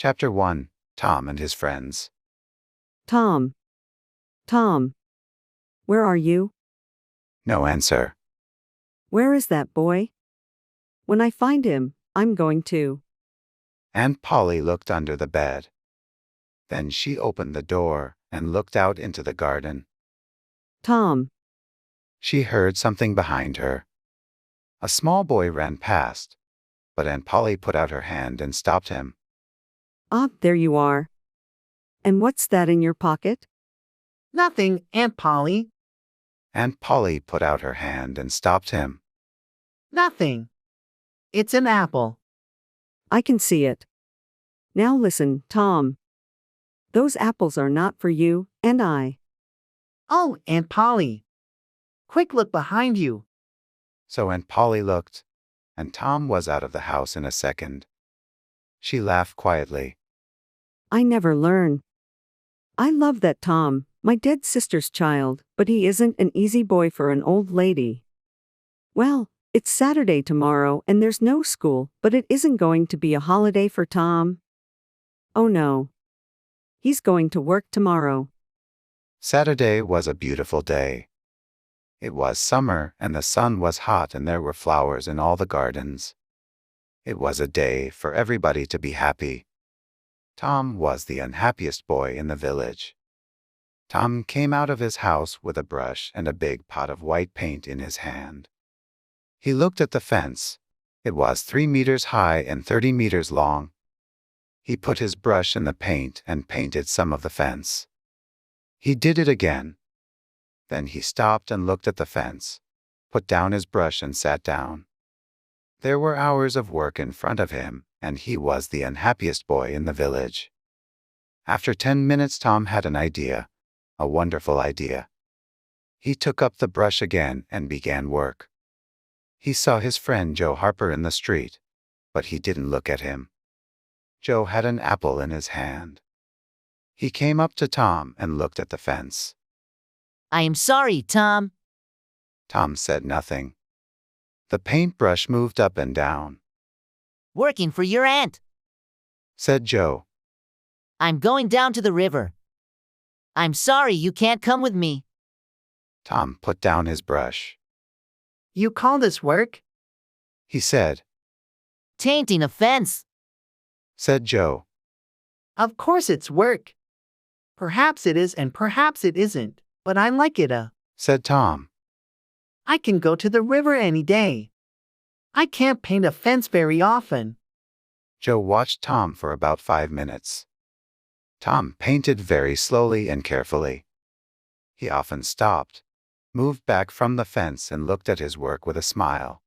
Chapter 1. Tom and his friends. Tom. Tom. Where are you? No answer. Where is that boy? When I find him, I'm going to. Aunt Polly looked under the bed. Then she opened the door and looked out into the garden. Tom. She heard something behind her. A small boy ran past, but Aunt Polly put out her hand and stopped him. Ah, there you are. And what's that in your pocket? Nothing, Aunt Polly. Aunt Polly put out her hand and stopped him. Nothing. It's an apple. I can see it. Now listen, Tom. Those apples are not for you and I. Oh, Aunt Polly. Quick, look behind you. So Aunt Polly looked, and Tom was out of the house in a second. She laughed quietly. I never learn. I love that Tom, my dead sister's child, but he isn't an easy boy for an old lady. Well, it's Saturday tomorrow and there's no school, but it isn't going to be a holiday for Tom. Oh no. He's going to work tomorrow. Saturday was a beautiful day. It was summer and the sun was hot and there were flowers in all the gardens. It was a day for everybody to be happy. Tom was the unhappiest boy in the village. Tom came out of his house with a brush and a big pot of white paint in his hand. He looked at the fence. It was 3 meters high and 30 meters long. He put his brush in the paint and painted some of the fence. He did it again. Then he stopped and looked at the fence, put down his brush and sat down. There were hours of work in front of him, and he was the unhappiest boy in the village. After 10 minutes, Tom had an idea, a wonderful idea. He took up the brush again and began work. He saw his friend Joe Harper in the street, but he didn't look at him. Joe had an apple in his hand. He came up to Tom and looked at the fence. I am sorry, Tom. Tom said nothing. The paintbrush moved up and down. Working for your aunt. Said Joe. I'm going down to the river. I'm sorry you can't come with me. Tom put down his brush. You call this work? He said. Tainting a fence. Said Joe. Of course it's work. Perhaps it is and perhaps it isn't, but I like it. Said Tom. I can go to the river any day. I can't paint a fence very often. Joe watched Tom for about 5 minutes. Tom painted very slowly and carefully. He often stopped, moved back from the fence and looked at his work with a smile.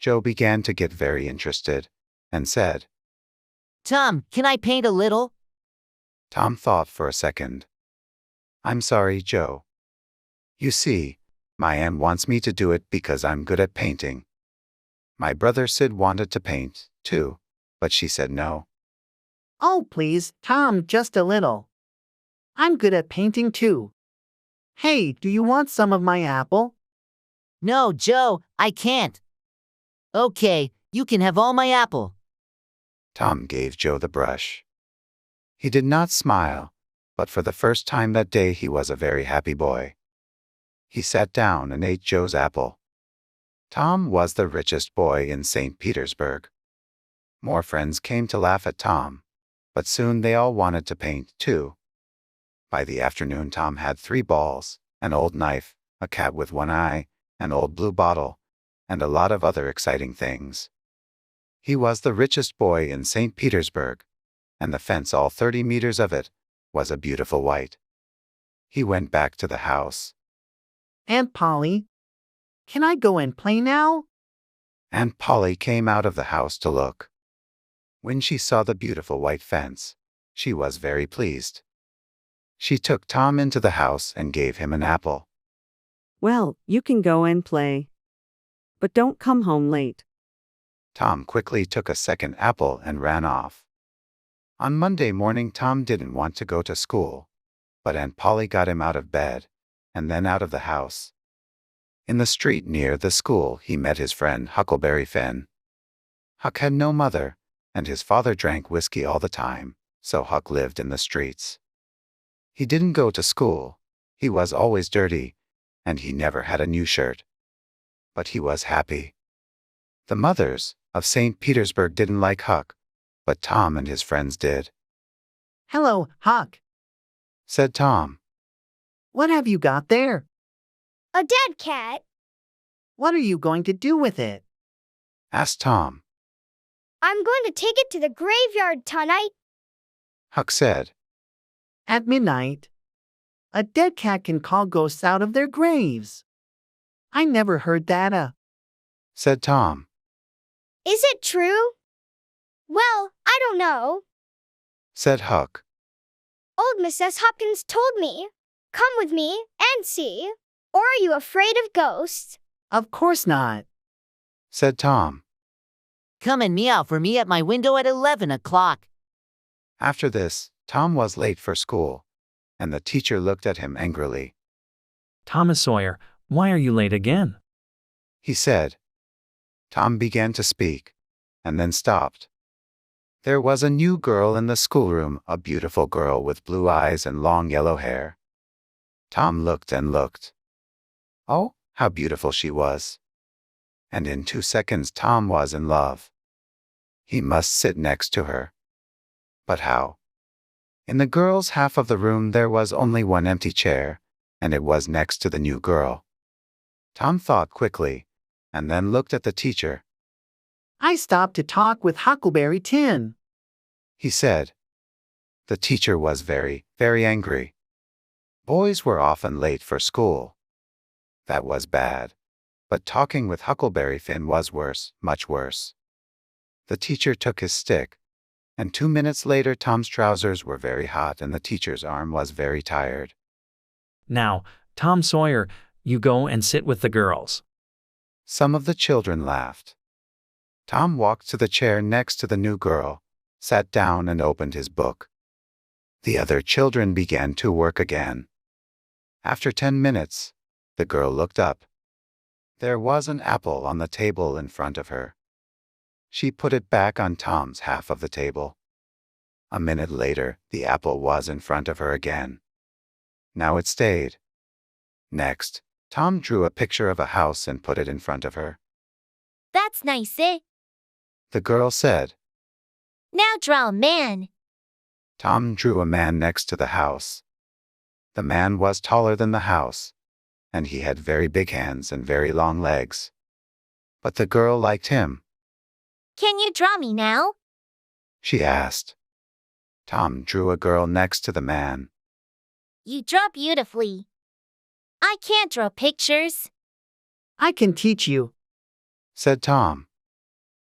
Joe began to get very interested and said, Tom, can I paint a little? Tom thought for a second. I'm sorry, Joe. You see, my aunt wants me to do it because I'm good at painting. My brother Sid wanted to paint, too, but she said no. Oh, please, Tom, just a little. I'm good at painting too. Hey, do you want some of my apple? No, Joe, I can't. Okay, you can have all my apple. Tom gave Joe the brush. He did not smile, but for the first time that day he was a very happy boy. He sat down and ate Joe's apple. Tom was the richest boy in St. Petersburg. More friends came to laugh at Tom, but soon they all wanted to paint too. By the afternoon Tom had 3 balls, an old knife, a cat with one eye, an old blue bottle, and a lot of other exciting things. He was the richest boy in St. Petersburg, and the fence, all 30 meters of it, was a beautiful white. He went back to the house. Aunt Polly, can I go and play now? Aunt Polly came out of the house to look. When she saw the beautiful white fence, she was very pleased. She took Tom into the house and gave him an apple. Well, you can go and play. But don't come home late. Tom quickly took a second apple and ran off. On Monday morning, Tom didn't want to go to school, but Aunt Polly got him out of bed, and then out of the house. In the street near the school, he met his friend Huckleberry Finn. Huck had no mother, and his father drank whiskey all the time, so Huck lived in the streets. He didn't go to school, he was always dirty, and he never had a new shirt. But he was happy. The mothers of St. Petersburg didn't like Huck, but Tom and his friends did. Hello, Huck. Said Tom. What have you got there? A dead cat. What are you going to do with it? Asked Tom. I'm going to take it to the graveyard tonight. Huck said. At midnight, a dead cat can call ghosts out of their graves. I never heard that. Said Tom. Is it true? Well, I don't know. Said Huck. Old Mrs. Hopkins told me. Come with me and see. Or are you afraid of ghosts? Of course not. Said Tom. Come and meow for me at my window at 11 o'clock. After this, Tom was late for school, and the teacher looked at him angrily. Thomas Sawyer, why are you late again? He said. Tom began to speak, and then stopped. There was a new girl in the schoolroom, a beautiful girl with blue eyes and long yellow hair. Tom looked and looked. Oh, how beautiful she was. And in 2 seconds Tom was in love. He must sit next to her. But how? In the girl's half of the room there was only one empty chair, and it was next to the new girl. Tom thought quickly, and then looked at the teacher. I stopped to talk with Huckleberry Tin. He said. The teacher was very, very angry. Boys were often late for school. That was bad. But talking with Huckleberry Finn was worse, much worse. The teacher took his stick, and 2 minutes later Tom's trousers were very hot and the teacher's arm was very tired. Now, Tom Sawyer, you go and sit with the girls. Some of the children laughed. Tom walked to the chair next to the new girl, sat down and opened his book. The other children began to work again. After 10 minutes, the girl looked up. There was an apple on the table in front of her. She put it back on Tom's half of the table. A minute later, the apple was in front of her again. Now it stayed. Next, Tom drew a picture of a house and put it in front of her. That's nice, eh? The girl said. Now draw a man. Tom drew a man next to the house. The man was taller than the house, and he had very big hands and very long legs. But the girl liked him. Can you draw me now? She asked. Tom drew a girl next to the man. You draw beautifully. I can't draw pictures. I can teach you. Said Tom.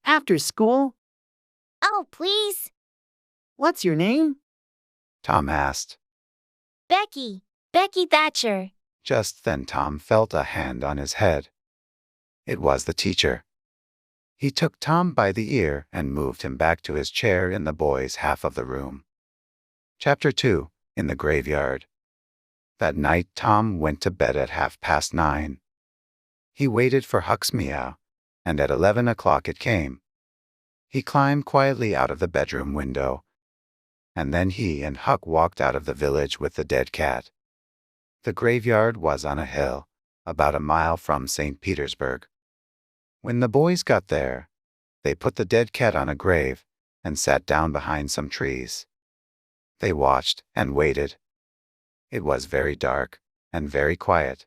After school? Oh, please. What's your name? Tom asked. Becky. Becky Thatcher. Just then Tom felt a hand on his head. It was the teacher. He took Tom by the ear and moved him back to his chair in the boys' half of the room. Chapter 2. In the Graveyard. That night Tom went to bed at 9:30. He waited for Huck's meow, and at 11 o'clock it came. He climbed quietly out of the bedroom window, and then he and Huck walked out of the village with the dead cat. The graveyard was on a hill, about a mile from St. Petersburg. When the boys got there, they put the dead cat on a grave and sat down behind some trees. They watched and waited. It was very dark and very quiet.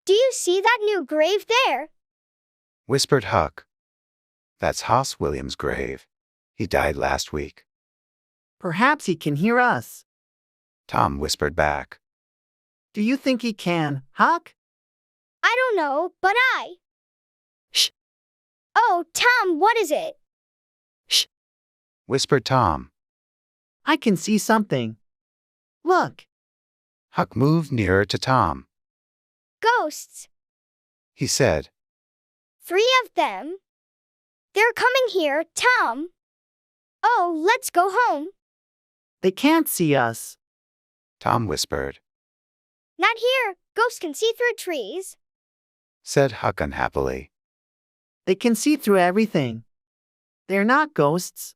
Do you see that new grave there? Whispered Huck. That's Hoss Williams' grave. He died last week. Perhaps he can hear us. Tom whispered back. Do you think he can, Huck? I don't know, but I. Shh. Oh, Tom, what is it? Shh. Whispered Tom. I can see something. Look. Huck moved nearer to Tom. Ghosts. He said. 3 of them. They're coming here, Tom. Oh, let's go home. They can't see us. Tom whispered. Not here. Ghosts can see through trees. Said Huck unhappily. They can see through everything. They're not ghosts.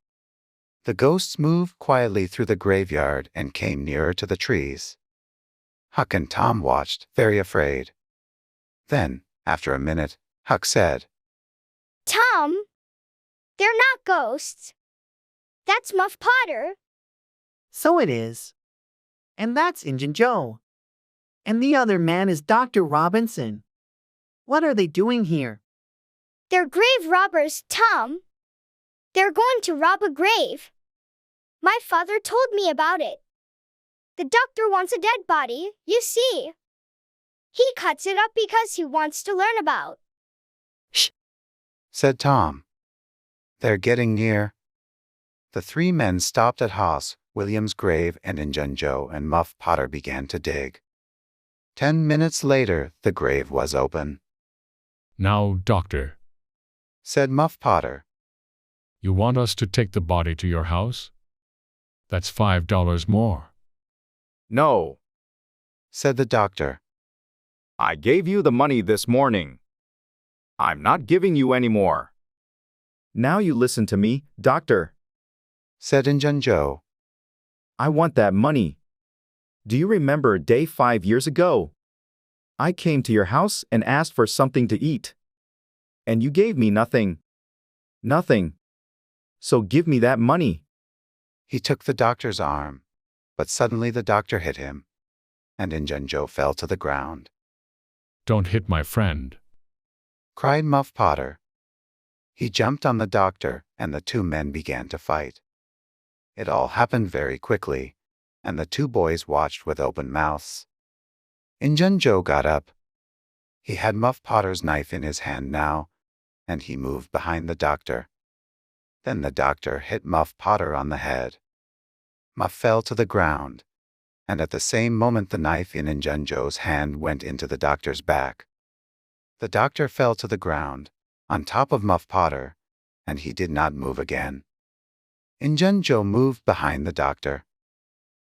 The ghosts moved quietly through the graveyard and came nearer to the trees. Huck and Tom watched, very afraid. Then, after a minute, Huck said, Tom, they're not ghosts. That's Muff Potter. So it is. And that's Injun Joe. And the other man is Dr. Robinson. What are they doing here? They're grave robbers, Tom. They're going to rob a grave. My father told me about it. The doctor wants a dead body, you see. He cuts it up because he wants to learn about. "Shh," said Tom. "They're getting near." The three men stopped at Haas, William's grave, and Injun Joe and Muff Potter began to dig. 10 minutes later, the grave was open. Now, Doctor, Said Muff Potter. you want us to take the body to your house? That's $5 more. No, Said the doctor. I gave you the money this morning. I'm not giving you any more. Now you listen to me, Doctor. Said Injun Joe. I want that money. Do you remember a day 5 years ago? I came to your house and asked for something to eat. And you gave me nothing. Nothing. So give me that money. He took the doctor's arm, but suddenly the doctor hit him, and Injun Joe fell to the ground. Don't hit my friend. Cried Muff Potter. He jumped on the doctor, and the two men began to fight. It all happened very quickly, and the two boys watched with open mouths. Injun Joe got up. He had Muff Potter's knife in his hand now, and he moved behind the doctor. Then the doctor hit Muff Potter on the head. Muff fell to the ground, and at the same moment the knife in Injun Joe's hand went into the doctor's back. The doctor fell to the ground, on top of Muff Potter, and he did not move again. Injun Joe moved behind the doctor.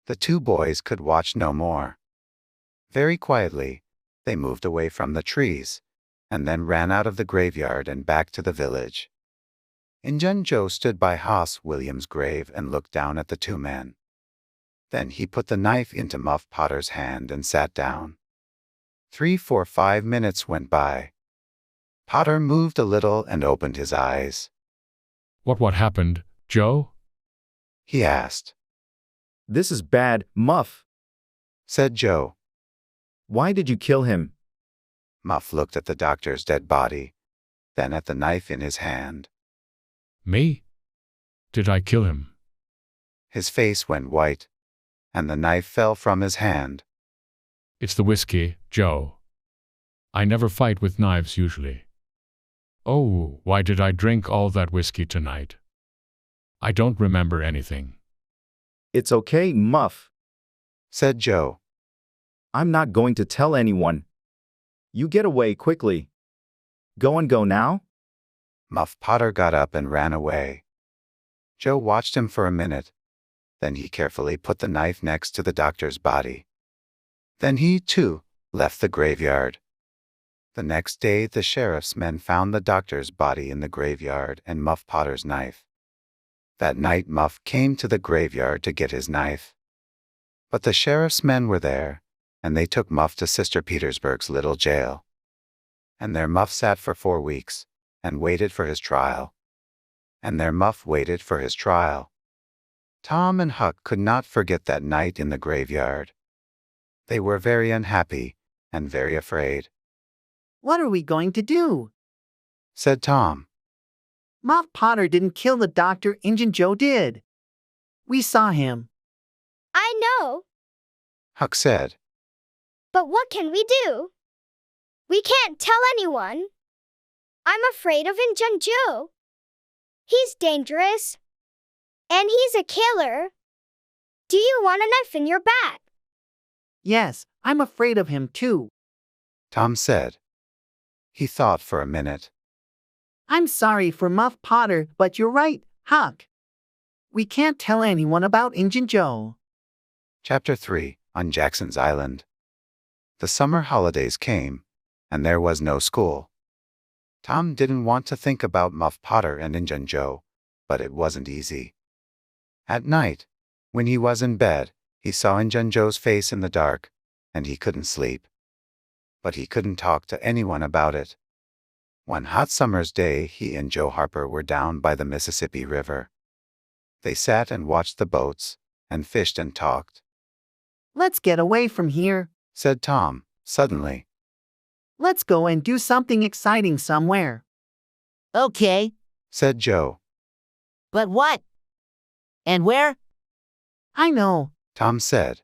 The two boys could watch no more. Very quietly, they moved away from the trees, and then ran out of the graveyard and back to the village. Injun Joe stood by Haas William's grave and looked down at the two men. Then he put the knife into Muff Potter's hand and sat down. 3, 4, 5 minutes went by. Potter moved a little and opened his eyes. What happened, Joe? He asked. This is bad, Muff. Said Joe. Why did you kill him? Muff looked at the doctor's dead body, then at the knife in his hand. Me? Did I kill him? His face went white, and the knife fell from his hand. It's the whiskey, Joe. I never fight with knives usually. Oh, why did I drink all that whiskey tonight? I don't remember anything. It's okay, Muff. Said Joe. I'm not going to tell anyone. You get away quickly. Go now? Muff Potter got up and ran away. Joe watched him for a minute. Then he carefully put the knife next to the doctor's body. Then he, too, left the graveyard. The next day, the sheriff's men found the doctor's body in the graveyard and Muff Potter's knife. That night, Muff came to the graveyard to get his knife. But the sheriff's men were there, and they took Muff to Sister Petersburg's little jail. And there Muff sat for 4 weeks, and waited for his trial. And there Muff waited for his trial. Tom and Huck could not forget that night in the graveyard. They were very unhappy and very afraid. What are we going to do? Said Tom. Muff Potter didn't kill the doctor, Injun Joe did. We saw him. I know, Huck said. but what can we do? We can't tell anyone. I'm afraid of Injun Joe. He's dangerous. And he's a killer. Do you want a knife in your back? Yes, I'm afraid of him too. Tom said. He thought for a minute. I'm sorry for Muff Potter, but you're right, Huck. We can't tell anyone about Injun Joe. Chapter 3, on Jackson's Island. The summer holidays came, and there was no school. Tom didn't want to think about Muff Potter and Injun Joe, but it wasn't easy. At night, when he was in bed, he saw Injun Joe's face in the dark, and he couldn't sleep. But he couldn't talk to anyone about it. One hot summer's day, he and Joe Harper were down by the Mississippi River. They sat and watched the boats, and fished and talked. Let's get away from here. Said Tom, suddenly. Let's go and do something exciting somewhere. Okay, Said Joe. but what? And where? I know. Tom said.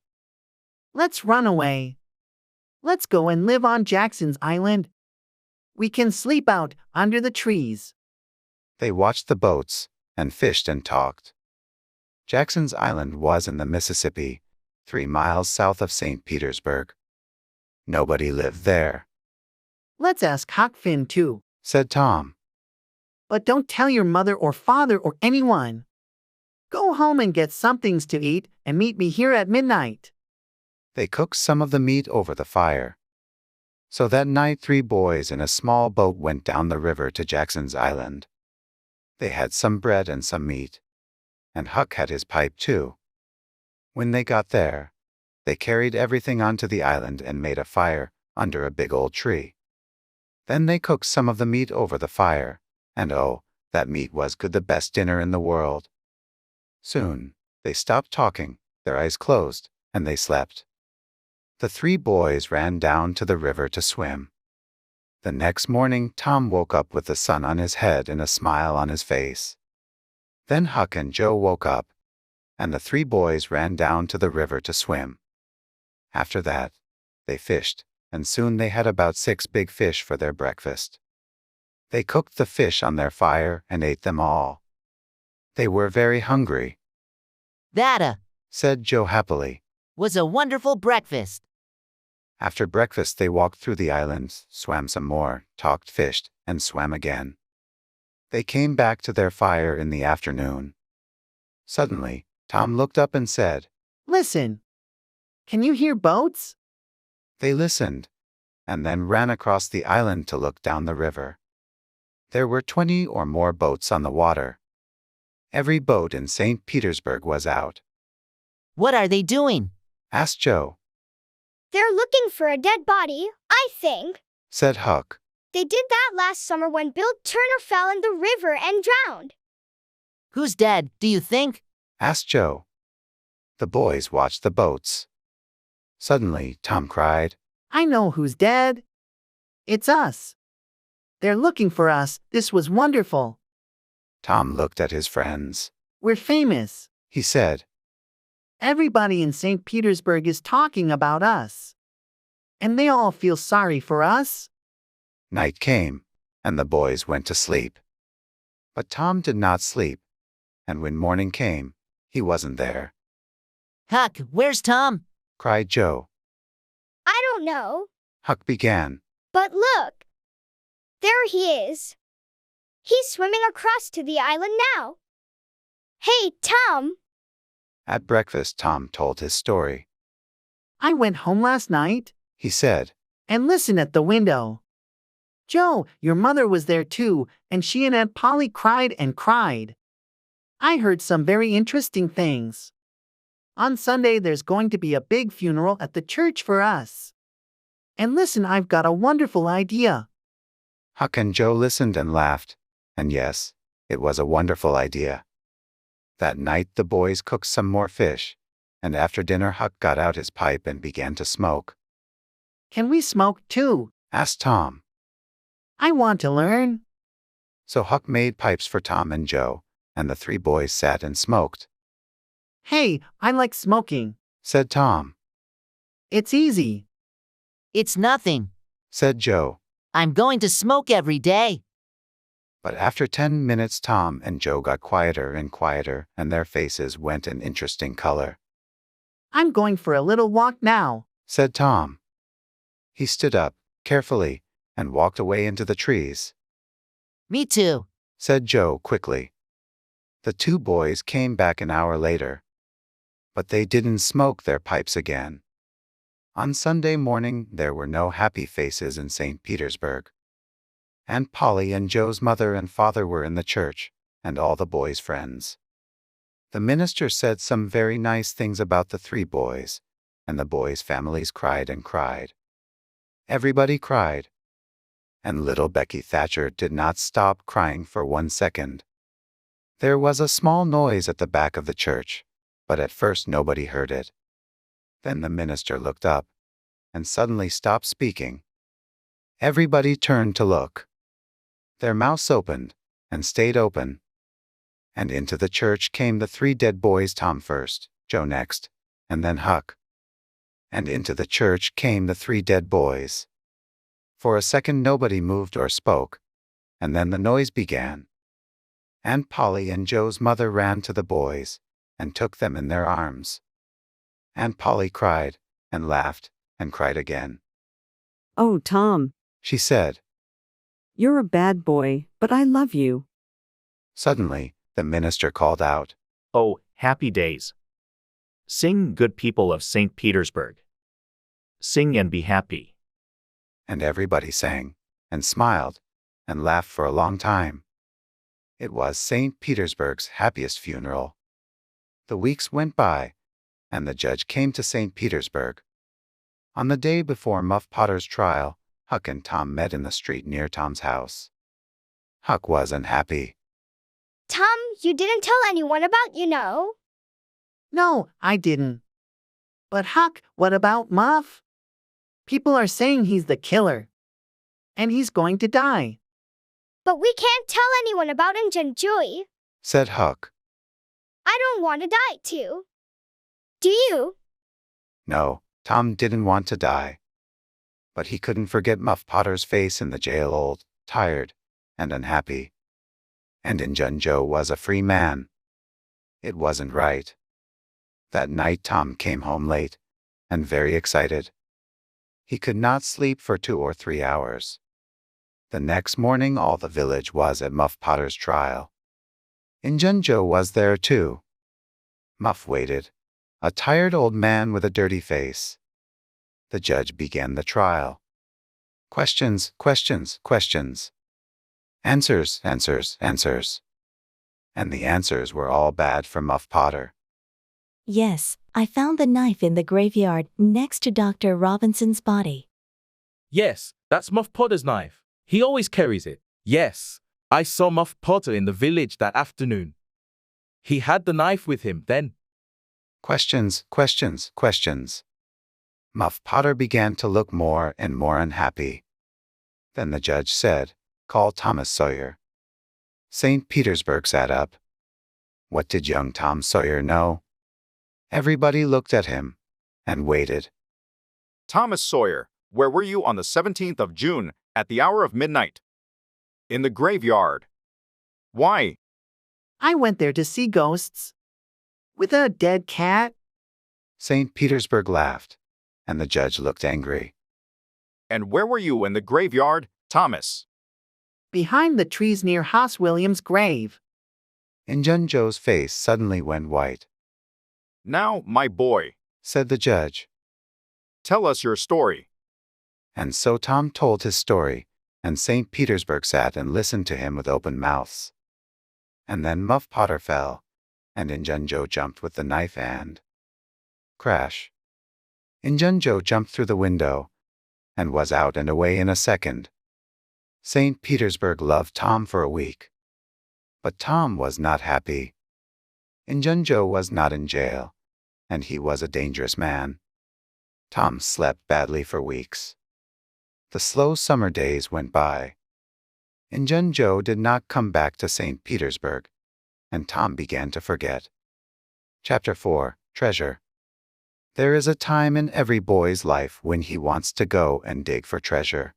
Let's run away. Let's go and live on Jackson's Island. We can sleep out under the trees. They watched the boats, and fished and talked. Jackson's Island was in the Mississippi, 3 miles south of St. Petersburg. Nobody lived there, Let's ask Huck Finn too. said Tom. But don't tell your mother or father or anyone. Go home and get some things to eat and meet me here at midnight. They cooked some of the meat over the fire. So that night 3 boys in a small boat went down the river to Jackson's Island. They had some bread and some meat. And Huck had his pipe too. When they got there, they carried everything onto the island and made a fire under a big old tree. Then they cooked some of the meat over the fire, and oh, that meat was good, the best dinner in the world. Soon, they stopped talking, their eyes closed, and they slept. The 3 boys ran down to the river to swim. The next morning, Tom woke up with the sun on his head and a smile on his face. Then Huck and Joe woke up, and the 3 boys ran down to the river to swim. After that, they fished, and soon they had about 6 big fish for their breakfast. They cooked the fish on their fire and ate them all. They were very hungry, That said Joe happily. was a wonderful breakfast. After breakfast, they walked through the island, swam some more, talked, fished, and swam again. They came back to their fire in the afternoon. Suddenly, Tom looked up and said, Listen. Can you hear boats? They listened, and then ran across the island to look down the river. There were 20 or more boats on the water. Every boat in St. Petersburg was out. What are they doing? Asked Joe. They're looking for a dead body, I think. Said Huck. They did that last summer when Bill Turner fell in the river and drowned. Who's dead, do you think? Asked Joe. The boys watched the boats. Suddenly, Tom cried. I know who's dead. It's us. They're looking for us. This was wonderful. Tom looked at his friends. We're famous. He said, Everybody in St. Petersburg is talking about us. And they all feel sorry for us. Night came, and the boys went to sleep. But Tom did not sleep, and when morning came, he wasn't there. Huck, where's Tom? Cried Joe. I don't know. Huck began. But look. There he is. He's swimming across to the island now. Hey, Tom. At breakfast, Tom told his story. I went home last night He said, and listened at the window. Joe, your mother was there too, and she and Aunt Polly cried and cried. I heard some very interesting things. On Sunday, there's going to be a big funeral at the church for us. And listen, I've got a wonderful idea. Huck and Joe listened and laughed, and yes, it was a wonderful idea. That night the boys cooked some more fish, and after dinner Huck got out his pipe and began to smoke. Can we smoke too? Asked Tom. I want to learn. So Huck made pipes for Tom and Joe, and the 3 boys sat and smoked. Hey, I like smoking. Said Tom. It's easy. It's nothing. Said Joe. I'm going to smoke every day. But after 10 minutes Tom and Joe got quieter and quieter, and their faces went an interesting color. I'm going for a little walk now. Said Tom. He stood up, carefully, and walked away into the trees. Me too. Said Joe quickly. The 2 boys came back an hour later. But they didn't smoke their pipes again. On Sunday morning there were no happy faces in St. Petersburg. Aunt Polly and Joe's mother and father were in the church, and all the boys' friends. The minister said some very nice things about the three boys, and the boys' families cried and cried. Everybody cried. And little Becky Thatcher did not stop crying for 1 second. There was a small noise at the back of the church, but at first nobody heard it. Then the minister looked up, and suddenly stopped speaking. Everybody turned to look. Their mouths opened, and stayed open. And into the church came the three dead boys, Tom first, Joe next, and then Huck. And into the church came the three dead boys. For a second nobody moved or spoke, and then the noise began. Aunt Polly and Joe's mother ran to the boys, and took them in their arms. Aunt Polly cried, and laughed, and cried again. Oh, Tom, She said. you're a bad boy, but I love you. Suddenly, the minister called out. Oh, happy days. Sing, good people of St. Petersburg. Sing and be happy. And everybody sang, and smiled, and laughed for a long time. It was St. Petersburg's happiest funeral. The weeks went by, and the judge came to St. Petersburg. On the day before Muff Potter's trial, Huck and Tom met in the street near Tom's house. Huck was unhappy. Tom, you didn't tell anyone about, No, I didn't. But Huck, what about Muff? People are saying he's the killer. And he's going to die. But we can't tell anyone about Injun Joe. Said Huck. I don't want to die too. Do you? No, Tom didn't want to die. But he couldn't forget Muff Potter's face in the jail, old, tired, and unhappy. And Injun Joe was a free man. It wasn't right. That night Tom came home late, and very excited. He could not sleep for 2 or 3 hours. The next morning all the village was at Muff Potter's trial. Injun Joe was there too. Muff waited, a tired old man with a dirty face. The judge began the trial. Questions, questions, questions. Answers, answers, answers. And the answers were all bad for Muff Potter. Yes, I found the knife in the graveyard next to Dr. Robinson's body. Yes, that's Muff Potter's knife. He always carries it. Yes, I saw Muff Potter in the village that afternoon. He had the knife with him then. Questions, questions, questions. Muff Potter began to look more and more unhappy. Then the judge said, "Call Thomas Sawyer." St. Petersburg sat up. What did young Tom Sawyer know? Everybody looked at him and waited. Thomas Sawyer, where were you on the 17th of June at the hour of midnight? In the graveyard. Why? I went there to see ghosts. With a dead cat. St. Petersburg laughed, and the judge looked angry. And where were you in the graveyard, Thomas? Behind the trees near Hoss Williams' grave. Injun Joe's face suddenly went white. Now, my boy, Said the judge. tell us your story. And so Tom told his story, and St. Petersburg sat and listened to him with open mouths. And then Muff Potter fell, and Injun Joe jumped with the knife and... Crash. Injun Joe jumped through the window, and was out and away in a second. St. Petersburg loved Tom for a week. But Tom was not happy. Injun Joe was not in jail, and he was a dangerous man. Tom slept badly for weeks. The slow summer days went by. Injun Joe did not come back to St. Petersburg, and Tom began to forget. Chapter 4, Treasure. There is a time in every boy's life when he wants to go and dig for treasure,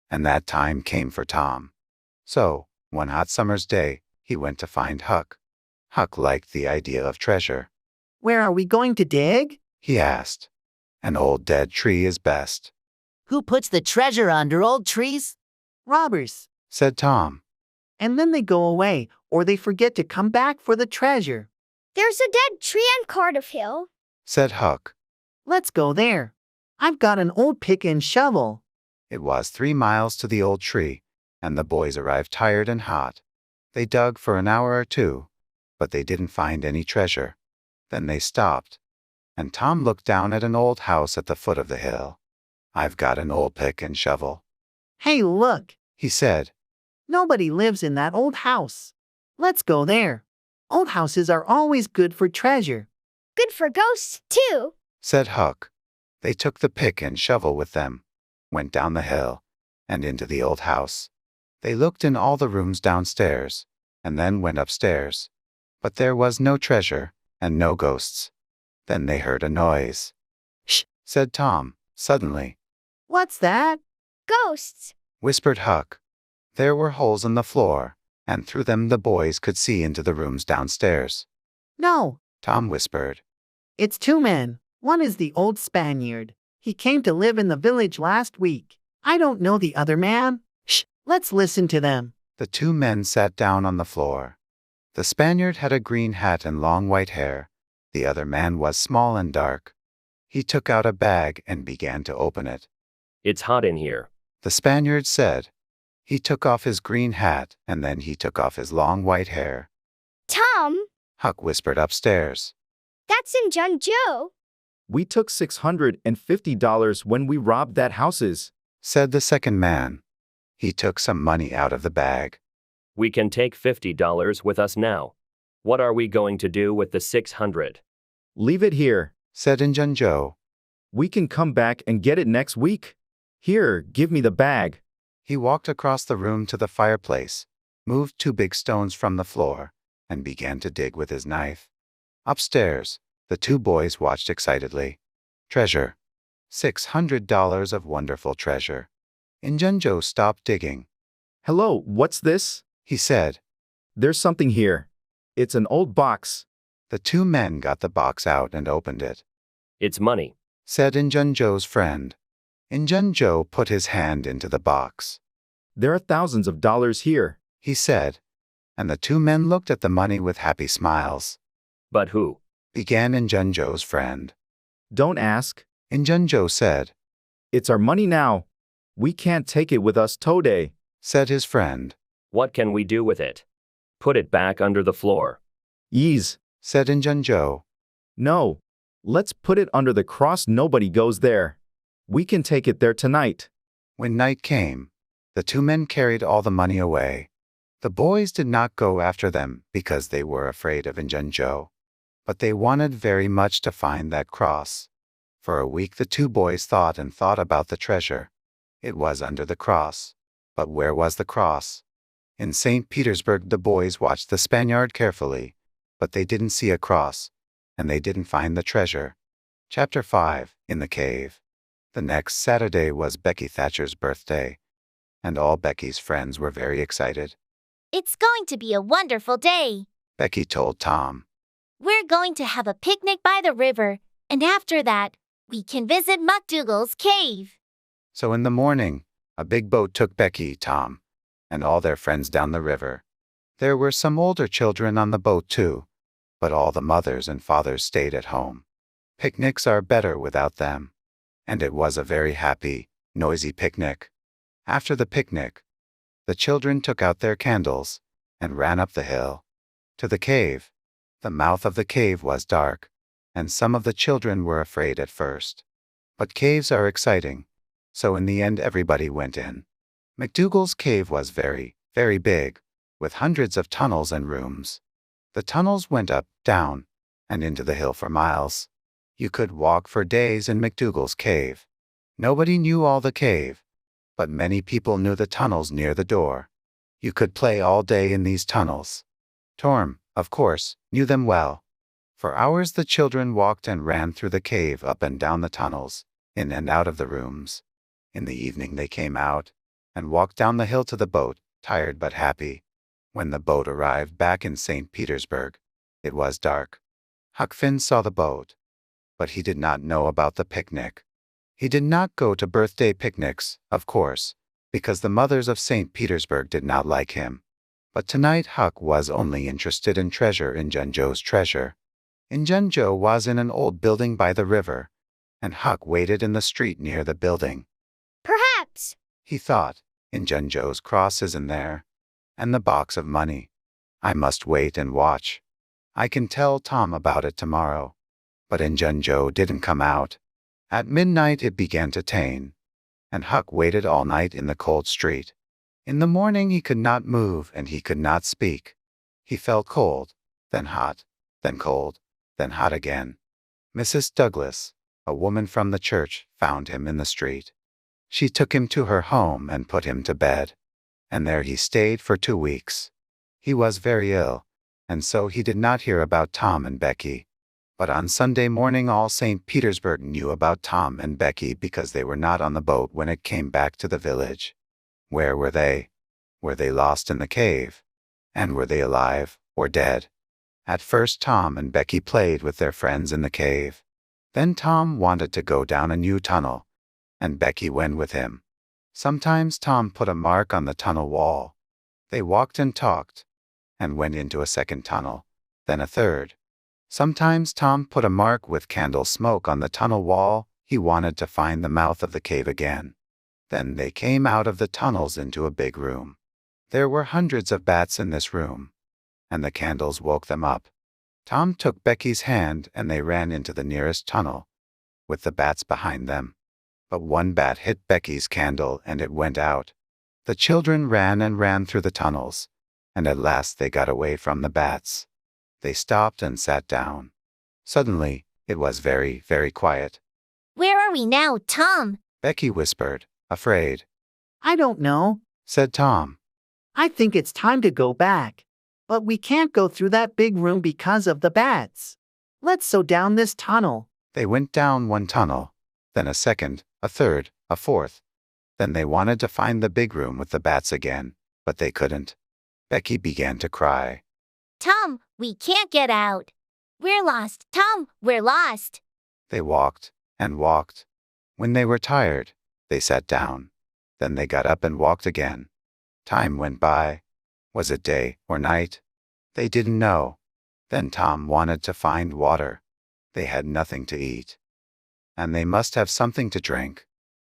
and that time came for Tom. So, one hot summer's day, he went to find Huck. Huck liked the idea of treasure. Where are we going to dig? He asked. An old dead tree is best, Who puts the treasure under old trees? Robbers. said Tom. And then they go away, or they forget to come back for the treasure. There's a dead tree on Cardiff Hill. Said Huck. Let's go there. I've got an old pick and shovel. It was 3 miles to the old tree, and the boys arrived tired and hot. They dug for an hour or two, but they didn't find any treasure. Then they stopped, and Tom looked down at an old house at the foot of the hill. "I've got an old pick and shovel," Hey, look! he said. Nobody lives in that old house. Let's go there. Old houses are always good for treasure. Good for ghosts, too. Said Huck. They took the pick and shovel with them, went down the hill, and into the old house. They looked in all the rooms downstairs, and then went upstairs. But there was no treasure, and no ghosts. Then they heard a noise. "Shh," said Tom, suddenly. What's that? Ghosts. Whispered Huck. There were holes in the floor, and through them the boys could see into the rooms downstairs. No, Tom whispered. it's two men. One is the old Spaniard. He came to live in the village last week. I don't know the other man. Shh, let's listen to them. The two men sat down on the floor. The Spaniard had a green hat and long white hair. The other man was small and dark. He took out a bag and began to open it. It's hot in here. The Spaniard said. He took off his green hat, and then he took off his long white hair. Tom, Huck whispered upstairs. that's Injun Joe. We took $650 when we robbed that houses. Said the second man. He took some money out of the bag. We can take $50 with us now. What are we going to do with the 600? Leave it here. Said Injun Joe. We can come back and get it next week. Here, give me the bag. He walked across the room to the fireplace, moved two big stones from the floor, and began to dig with his knife. Upstairs, the two boys watched excitedly. Treasure. $600 of wonderful treasure. Injun Joe stopped digging. Hello, what's this? He said. There's something here. It's an old box. The two men got the box out and opened it. It's money. Said Injun Joe's friend. Injun Joe put his hand into the box. There are thousands of dollars here, he said, and the two men looked at the money with happy smiles. But who? Began Injun Joe's friend. Don't ask. Injun Joe said. It's our money now. We can't take it with us today, said his friend. What can we do with it? Put it back under the floor. Ease, said Injun Joe. No. Let's put it under the cross. Nobody goes there. We can take it there tonight. When night came, the two men carried all the money away. The boys did not go after them because they were afraid of Injun Joe, but they wanted very much to find that cross. For a week the two boys thought and thought about the treasure. It was under the cross. But where was the cross? In St. Petersburg the boys watched the Spaniard carefully, but they didn't see a cross, and they didn't find the treasure. Chapter 5, In the Cave. The next Saturday was Becky Thatcher's birthday, and all Becky's friends were very excited. It's going to be a wonderful day, Becky told Tom. We're going to have a picnic by the river, and after that, we can visit McDougal's cave. So in the morning, a big boat took Becky, Tom, and all their friends down the river. There were some older children on the boat too, but all the mothers and fathers stayed at home. Picnics are better without them. And it was a very happy, noisy picnic. After the picnic, the children took out their candles and ran up the hill to the cave. The mouth of the cave was dark, and some of the children were afraid at first. But caves are exciting, so in the end everybody went in. McDougal's cave was very, very big, with hundreds of tunnels and rooms. The tunnels went up, down, and into the hill for miles. You could walk for days in McDougal's cave. Nobody knew all the cave, but many people knew the tunnels near the door. You could play all day in these tunnels. Torm, of course, knew them well. For hours the children walked and ran through the cave, up and down the tunnels, in and out of the rooms. In the evening they came out and walked down the hill to the boat, tired but happy. When the boat arrived back in St. Petersburg, it was dark. Huck Finn saw the boat, but he did not know about the picnic. He did not go to birthday picnics, of course, because the mothers of St. Petersburg did not like him. But tonight Huck was only interested in treasure, Injun Joe's treasure. Injun Joe was in an old building by the river, and Huck waited in the street near the building. Perhaps, He thought, Injun Joe's cross is in there, and the box of money. I must wait and watch. I can tell Tom about it tomorrow. But Injun Joe didn't come out. At midnight it began to taine, and Huck waited all night in the cold street. In the morning he could not move and he could not speak. He felt cold, then hot, then cold, then hot again. Mrs. Douglas, a woman from the church, found him in the street. She took him to her home and put him to bed, and there he stayed for 2 weeks. He was very ill, and so he did not hear about Tom and Becky. But on Sunday morning all St. Petersburg knew about Tom and Becky because they were not on the boat when it came back to the village. Where were they? Were they lost in the cave? And were they alive or dead? At first Tom and Becky played with their friends in the cave. Then Tom wanted to go down a new tunnel, and Becky went with him. Sometimes Tom put a mark on the tunnel wall. They walked and talked, and went into a second tunnel, then a third. Sometimes Tom put a mark with candle smoke on the tunnel wall. He wanted to find the mouth of the cave again. Then they came out of the tunnels into a big room. There were hundreds of bats in this room, and the candles woke them up. Tom took Becky's hand and they ran into the nearest tunnel, with the bats behind them. But one bat hit Becky's candle and it went out. The children ran and ran through the tunnels, and at last they got away from the bats. They stopped and sat down. Suddenly, it was very, very quiet. Where are we now, Tom? Becky whispered, afraid. I don't know, said Tom. I think it's time to go back. But we can't go through that big room because of the bats. Let's go down this tunnel. They went down one tunnel, then a second, a third, a fourth. Then they wanted to find the big room with the bats again, but they couldn't. Becky began to cry. Tom, we can't get out. We're lost. Tom, we're lost. They walked and walked. When they were tired, they sat down. Then they got up and walked again. Time went by. Was it day or night? They didn't know. Then Tom wanted to find water. They had nothing to eat, and they must have something to drink.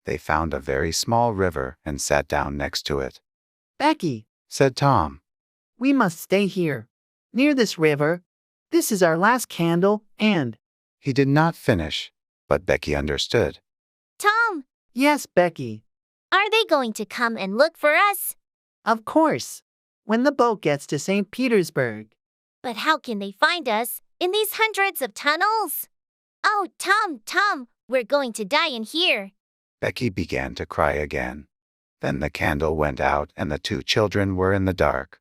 They found a very small river and sat down next to it. Becky, said Tom, we must stay here, near this river. This is our last candle, and... He did not finish, but Becky understood. Tom! Yes, Becky. Are they going to come and look for us? Of course, when the boat gets to St. Petersburg. But how can they find us in these hundreds of tunnels? Oh, Tom, we're going to die in here. Becky began to cry again. Then the candle went out and the two children were in the dark.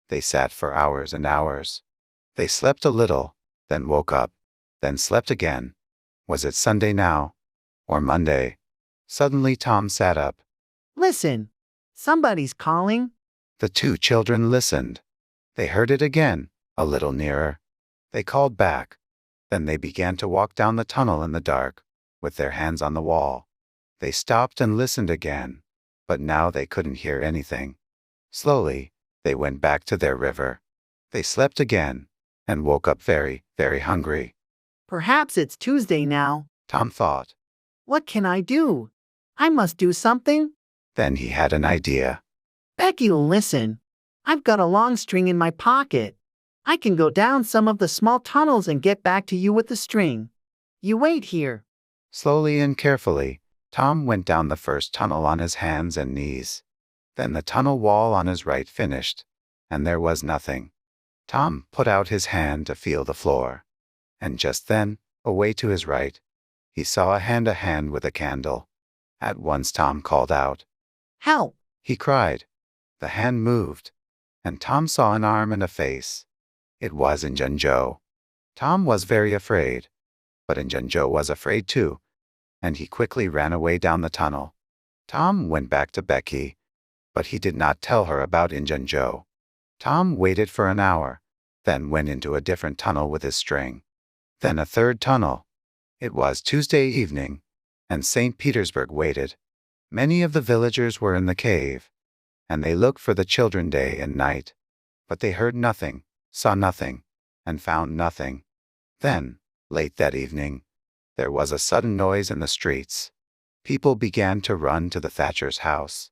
They sat for hours and hours. They slept a little, then woke up, then slept again. Was it Sunday now? Or Monday? Suddenly Tom sat up. Listen, somebody's calling. The two children listened. They heard it again, a little nearer. They called back. Then they began to walk down the tunnel in the dark, with their hands on the wall. They stopped and listened again, but now they couldn't hear anything. Slowly, they went back to their river. They slept again, and woke up very, very hungry. Perhaps it's Tuesday now, Tom thought. What can I do? I must do something. Then he had an idea. Becky, listen. I've got a long string in my pocket. I can go down some of the small tunnels and get back to you with the string. You wait here. Slowly and carefully, Tom went down the first tunnel on his hands and knees. Then the tunnel wall on his right finished, and there was nothing. Tom put out his hand to feel the floor. And just then, away to his right, he saw a hand with a candle. At once Tom called out. Help! He cried. The hand moved, and Tom saw an arm and a face. It was Injun Joe. Tom was very afraid, but Injun Joe was afraid too, and he quickly ran away down the tunnel. Tom went back to Becky, but he did not tell her about Injun Joe. Tom waited for an hour, then went into a different tunnel with his string. Then a third tunnel. It was Tuesday evening, and St. Petersburg waited. Many of the villagers were in the cave, and they looked for the children day and night, but they heard nothing, saw nothing, and found nothing. Then, late that evening, there was a sudden noise in the streets. People began to run to the Thatcher's house.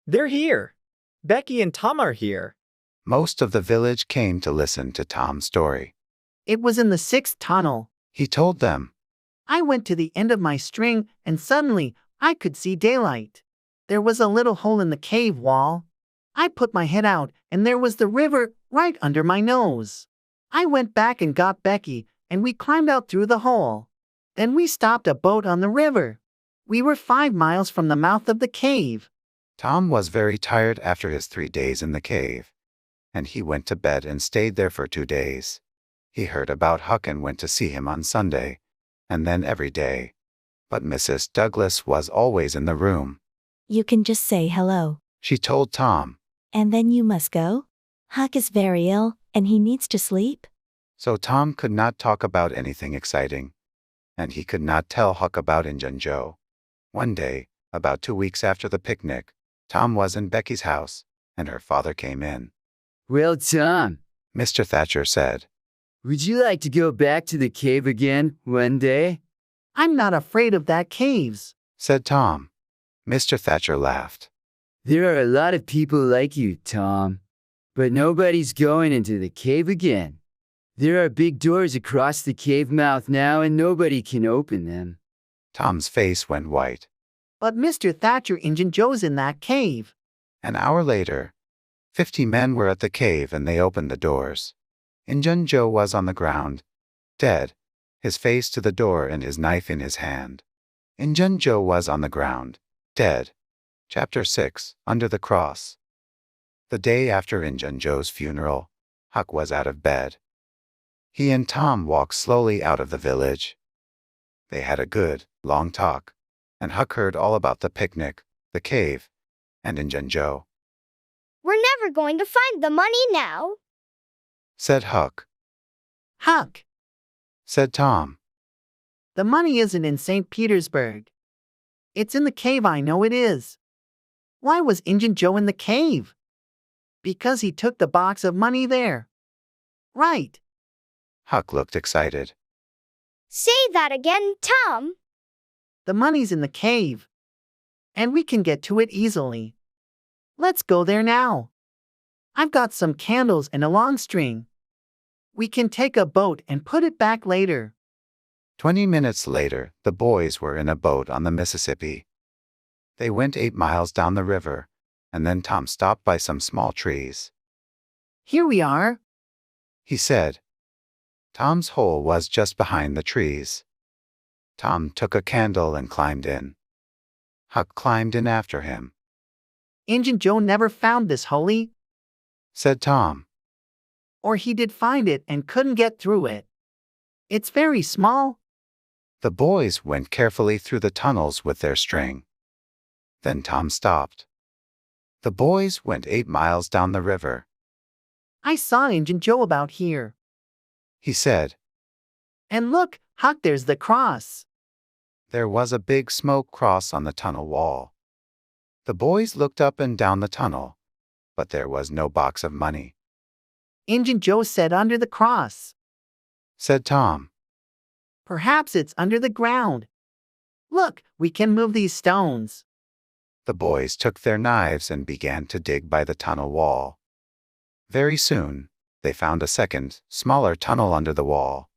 They're here. Becky and Tom are here. Most of the village came to listen to Tom's story. It was in the 6th tunnel. He told them. I went to the end of my string, and suddenly, I could see daylight. There was a little hole in the cave wall. I put my head out, and there was the river right under my nose. I went back and got Becky, and we climbed out through the hole. Then we stopped a boat on the river. We were 5 miles from the mouth of the cave. Tom was very tired after his 3 days in the cave, and he went to bed and stayed there for 2 days. He heard about Huck and went to see him on Sunday, and then every day. But Mrs. Douglas was always in the room. You can just say hello. She told Tom. And then you must go? Huck is very ill, and he needs to sleep. So Tom could not talk about anything exciting, and he could not tell Huck about Injun Joe. One day, about 2 weeks after the picnic, Tom was in Becky's house, and her father came in. Well, Tom, Mr. Thatcher said, would you like to go back to the cave again one day? I'm not afraid of that caves, said Tom. Mr. Thatcher laughed. There are a lot of people like you, Tom, but nobody's going into the cave again. There are big doors across the cave mouth now, and nobody can open them. Tom's face went white. But Mr. Thatcher, Injun Joe's in that cave. An hour later, 50 men were at the cave and they opened the doors. Injun Joe was on the ground, dead, his face to the door and his knife in his hand. Injun Joe was on the ground, dead. Chapter 6, Under the Cross. The day after Injun Joe's funeral, Huck was out of bed. He and Tom walked slowly out of the village. They had a good, long talk, and Huck heard all about the picnic, the cave, and Injun Joe. We're never going to find the money now, said Huck. Huck, said Tom. The money isn't in St. Petersburg. It's in the cave, I know it is. Why was Injun Joe in the cave? Because he took the box of money there. Right. Huck looked excited. Say that again, Tom. The money's in the cave, and we can get to it easily. Let's go there now. I've got some candles and a long string. We can take a boat and put it back later. 20 minutes later, the boys were in a boat on the Mississippi. They went 8 miles down the river, and then Tom stopped by some small trees. Here we are, he said. Tom's hole was just behind the trees. Tom took a candle and climbed in. Huck climbed in after him. Injun Joe never found this hole, said Tom. Or he did find it and couldn't get through it. It's very small. The boys went carefully through the tunnels with their string. Then Tom stopped. The boys went 8 miles down the river. I saw Injun Joe about here, he said. And look, Huck, there's the cross. There was a big smoke cross on the tunnel wall. The boys looked up and down the tunnel, but there was no box of money. Injun Joe said under the cross, said Tom. Perhaps it's under the ground. Look, we can move these stones. The boys took their knives and began to dig by the tunnel wall. Very soon, they found a second, smaller tunnel under the wall.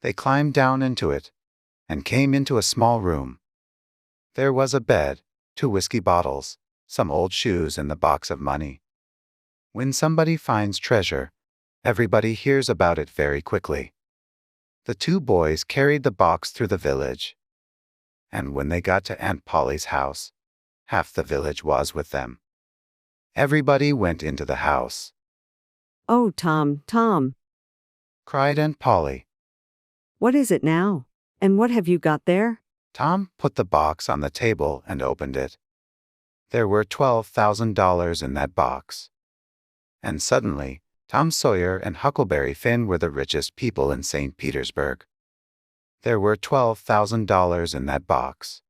They climbed down into it and came into a small room. There was a bed, 2 whiskey bottles, some old shoes, and the box of money. When somebody finds treasure, everybody hears about it very quickly. The 2 boys carried the box through the village. And when they got to Aunt Polly's house, half the village was with them. Everybody went into the house. Oh, Tom, cried Aunt Polly. What is it now? And what have you got there? Tom put the box on the table and opened it. There were $12,000 in that box. And suddenly, Tom Sawyer and Huckleberry Finn were the richest people in St. Petersburg. There were $12,000 in that box.